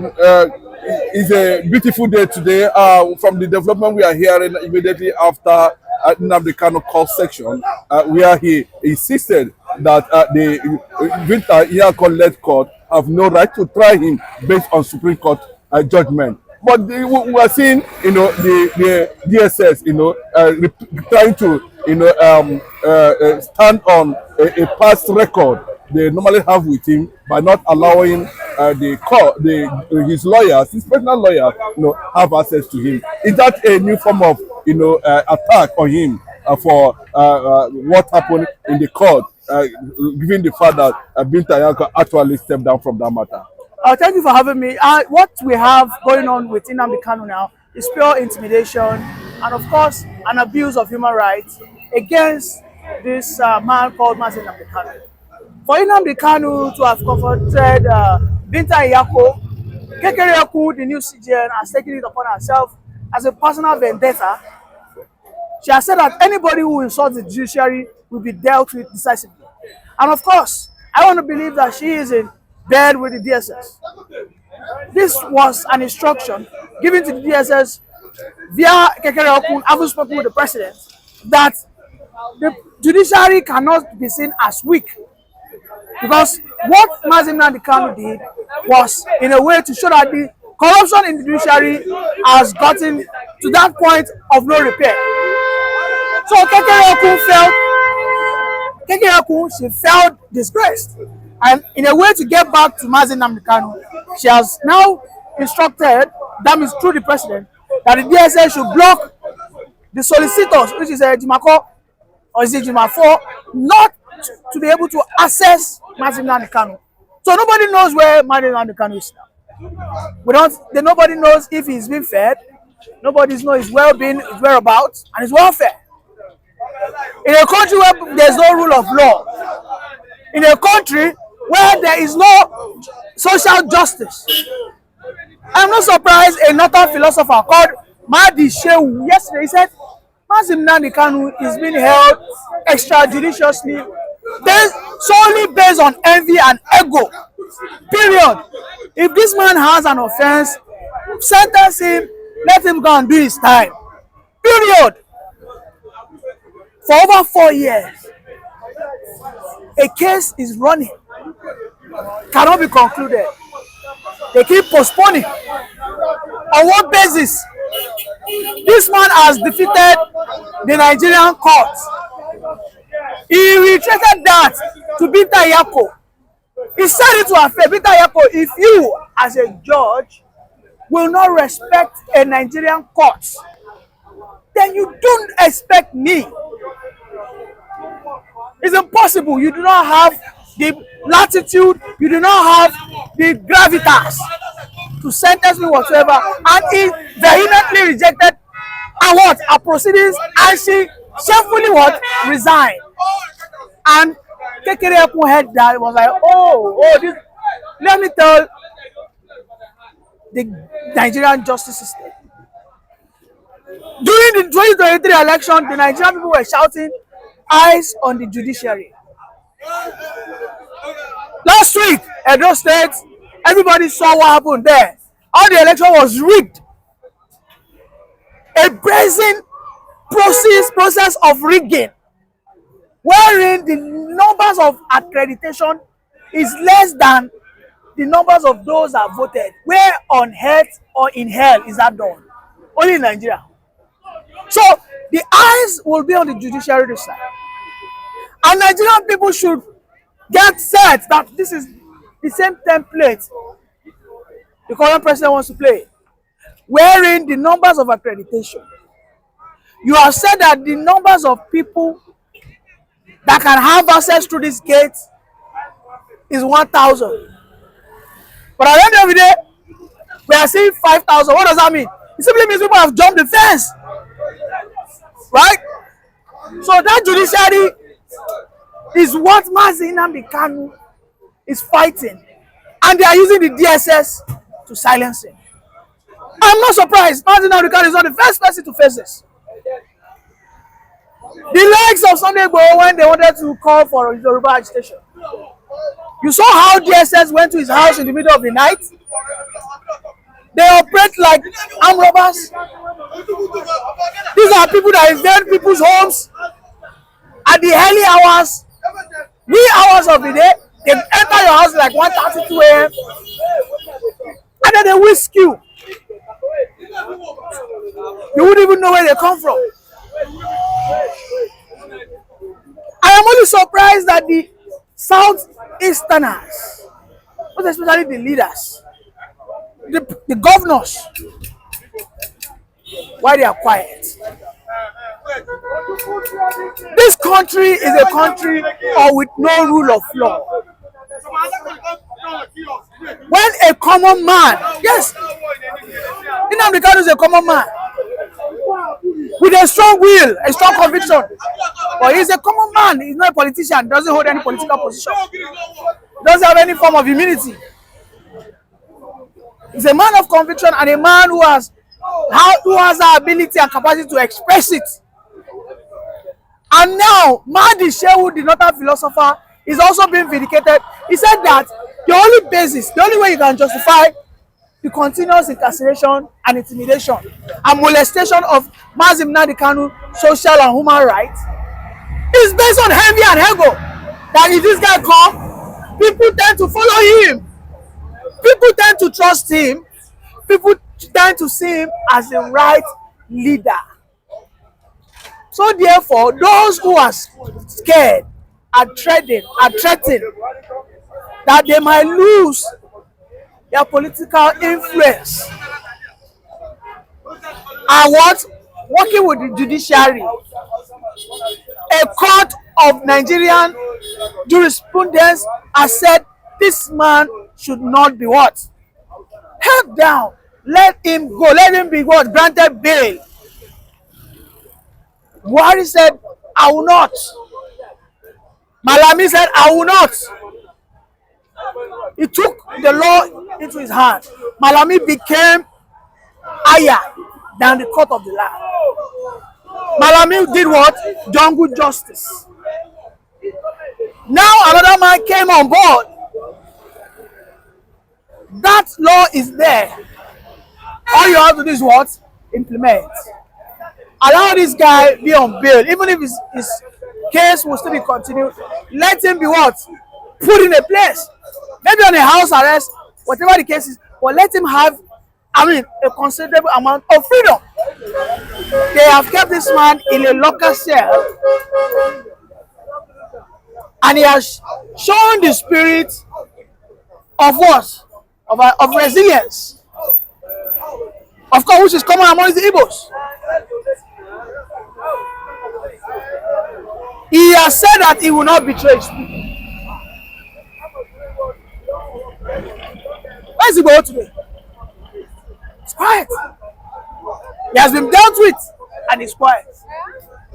It's a beautiful day today. From the development we are hearing immediately after Nnamdi Kanu court section, where he insisted that the Vinta here led court have no right to try him based on Supreme Court judgment. But we are seeing, the DSS, trying to, stand on a past record they normally have with him by not allowing his lawyers, his personal lawyers, have access to him. Is that a new form of attack on him for what happened in the court, given the fact that Binta Nyako actually stepped down from that matter? Thank you for having me. What we have going on with Nnamdi Kanu now is pure intimidation and, of course, an abuse of human rights against this man called Nnamdi Kanu. For Nnamdi Kanu to have confronted Binta Nyako, Kekereekun, the new CGN, has taken it upon herself as a personal vendetta. She has said that anybody who insults the judiciary will be dealt with decisively. And of course, I want to believe that she is in bed with the DSS. This was an instruction given to the DSS via Kekereekun, having spoken with the president, that the judiciary cannot be seen as weak. Because what Nnamdi Kanu did was in a way to show that the corruption in the judiciary has gotten to that point of no repair. So she felt disgraced. And in a way to get back to Nnamdi Kanu, she has now instructed, that means through the president, that the DSS should block the solicitors, which is Jimako or is it Jimafo, not to be able to access Nnamdi Kanu. So nobody knows where Nnamdi Kanu is now. Nobody knows if he's been fed. Nobody knows his well-being, his whereabouts, and his welfare. In a country where there's no rule of law, in a country where there is no social justice, I'm not surprised a northern philosopher called Mahdi Shehu yesterday said Nnamdi Kanu is being held extrajudiciously solely based on envy and ego. Period. If this man has an offense, sentence him, let him go and do his time. Period. For over 4 years, a case is running, cannot be concluded. They keep postponing. On what basis? This man has defeated the Nigerian courts. He reiterated that to Binta Nyako. He said it to her face, Binta Nyako, if you as a judge will not respect a Nigerian court, then you don't expect me. It's impossible. You do not have the latitude, you do not have the gravitas to sentence me whatsoever. And he vehemently rejected her proceedings, and she shamefully resigned. And Kekereekun heard that, it was like, this, let me tell the Nigerian justice system. During the 2023 election, the Nigerian people were shouting, eyes on the judiciary. Last week, Edo State, everybody saw what happened there. All the election was rigged. A brazen process of rigging, wherein the numbers of accreditation is less than the numbers of those that voted. Where on earth or in hell is that done? Only in Nigeria. So the eyes will be on the judiciary this side. And Nigerian people should get set that this is the same template the current president wants to play, wherein the numbers of accreditation. You have said that the numbers of people that can have access to this gate is 1,000. But at the end of the day, we are seeing 5,000. What does that mean? It simply means people have jumped the fence. Right? So that judiciary is what Nnamdi Kanu is fighting. And they are using the DSS to silence him. I'm not surprised. Nnamdi Kanu is not the first person to face this. The likes of Sunday Igboho, when they wanted to call for Yoruba agitation, you saw how DSS went to his house in the middle of the night They operate like armed robbers. These are people that invade people's homes at the early hours, wee hours of the day. They enter your house like 1:32 a.m. and then they whisk you. You wouldn't even know where they come from. I am only surprised that the Southeasterners, but especially the leaders, the governors, why they are quiet. This country is a country with no rule of law. When a common man, yes, Nnamdi Kanu is a common man with a strong will, a strong conviction, but he's a common man. He's not a politician. Doesn't hold any political position. Doesn't have any form of immunity. He's a man of conviction and a man who has the ability and capacity to express it. And now, Mahdi Shehu, the northern philosopher, is also being vindicated. He said that the only basis, the only way you can justify the continuous incarceration and intimidation and molestation of Mazim Nnamdi Kanu social and human rights is based on envy and ego. That if this guy comes, people tend to follow him. People tend to trust him. People tend to see him as the right leader. So therefore, those who are scared are threatened that they might lose their political influence are what? Working with the judiciary. A court of Nigerian jurisprudence has said this man should not be what? Held down. Let him go. Let him be what? Granted bail. Buhari said, I will not. Malami said, I will not. He took the law into his hand. Malami became higher than the court of the land. Malami did what? Jungle justice. Now another man came on board. That law is there. All you have to do is what? Implement. Allow this guy be on bail, even if his case will still be continued. Let him be what? Put in a place. Maybe on a house arrest, whatever the case is, but let him have, a considerable amount of freedom. They have kept this man in a local cell, and he has shown the spirit of what? Of resilience. Of course, which is common among the Igbos. He has said that he will not betray his people. Where is he going today? It's quiet. He has been dealt with and he's quiet.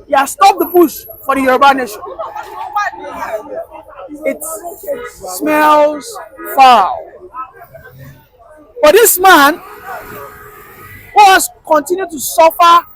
He has stopped the push for the Yoruba nation. It smells foul. But this man who has continued to suffer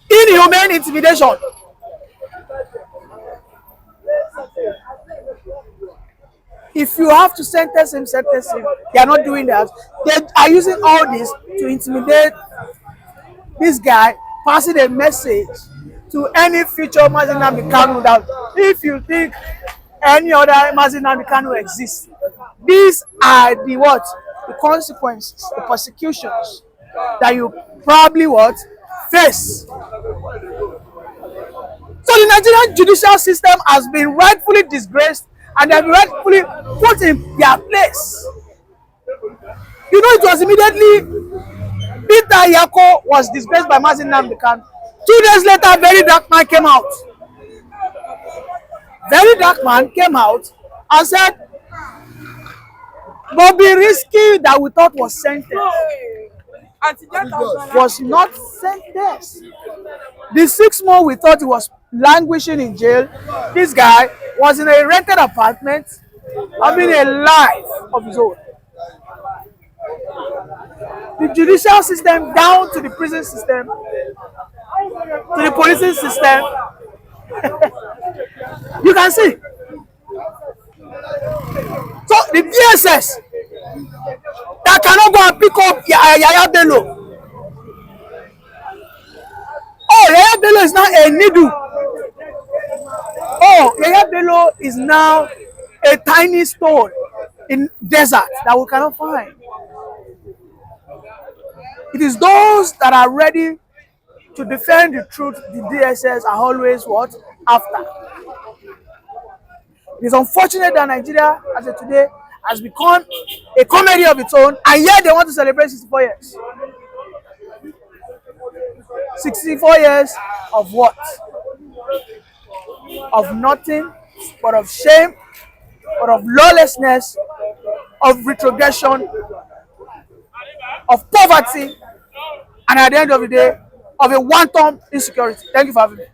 inhumane intimidation. If you have to sentence him, sentence him. They are not doing that. They are using all this to intimidate this guy, passing a message to any future Mazin Nnamdi Kanu that if you think any other Mazin Nnamdi Kanu exists, these are the what? The consequences, the persecutions that you probably what? Face. So the Nigerian judicial system has been rightfully disgraced and they have been rightfully put in their place. You know, it was immediately Peter Yako was disgraced by Mazin Nnamdi Kanu. 2 days later, Very Dark Man came out. Very Dark Man came out and said, Bobby Risky that we thought was sentenced was not sentenced. The 6 months we thought he was languishing in jail, this guy was in a rented apartment having a life of his own. The judicial system down to the prison system, to the policing system, you can see. So the DSS that cannot go and pick up Yaya Bello. Oh, Yaya Bello is now a needle. Oh, Yaya Bello is now a tiny stone in desert that we cannot find. It is those that are ready to defend the truth the DSS are always what? After. It is unfortunate that Nigeria, as of today, has become a comedy of its own, and yet they want to celebrate 64 years. 64 years of what? Of nothing but of shame, but of lawlessness, of retrogression, of poverty, and at the end of the day, of a wanton insecurity. Thank you for having me.